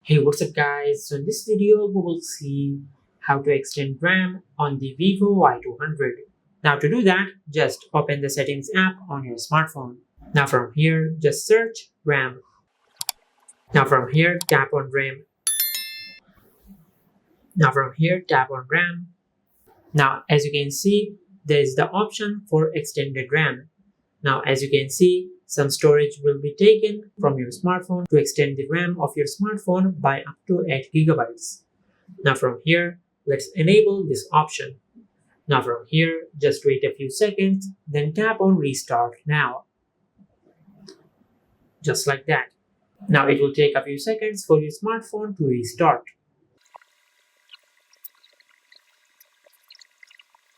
Hey, what's up guys? So in this video we will see how to extend RAM on the Vivo Y200. Now to do that, just open the settings app on your smartphone. Now from here, just search RAM. Now from here, tap on RAM. Now from here, tap on RAM. Now as you can see, there is the option for extended RAM. Now as you can see, some storage will be taken from your smartphone to extend the RAM of your smartphone by up to 8 gigabytes. Now from here, let's enable this option. Now from here, just wait a few seconds, then tap on restart now. Just like that. Now it will take a few seconds for your smartphone to restart.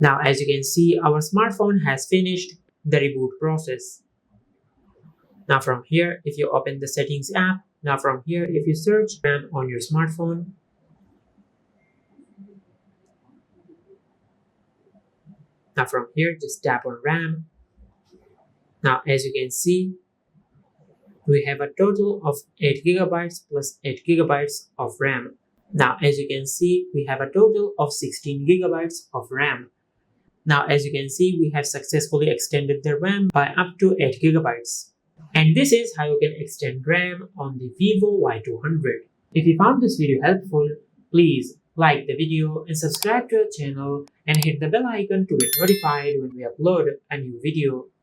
Now as you can see, our smartphone has finished the reboot process. Now from here, if you open the settings app, now from here, if you search RAM on your smartphone, now from here, just tap on RAM. Now as you can see, we have a total of 8 gigabytes plus 8 gigabytes of RAM. Now as you can see, we have a total of 16 gigabytes of RAM. Now as you can see, we have successfully extended the RAM by up to 8 gigabytes. And this is how you can extend RAM on the Vivo Y200. If you found this video helpful, please like the video and subscribe to our channel and hit the bell icon to get notified when we upload a new video.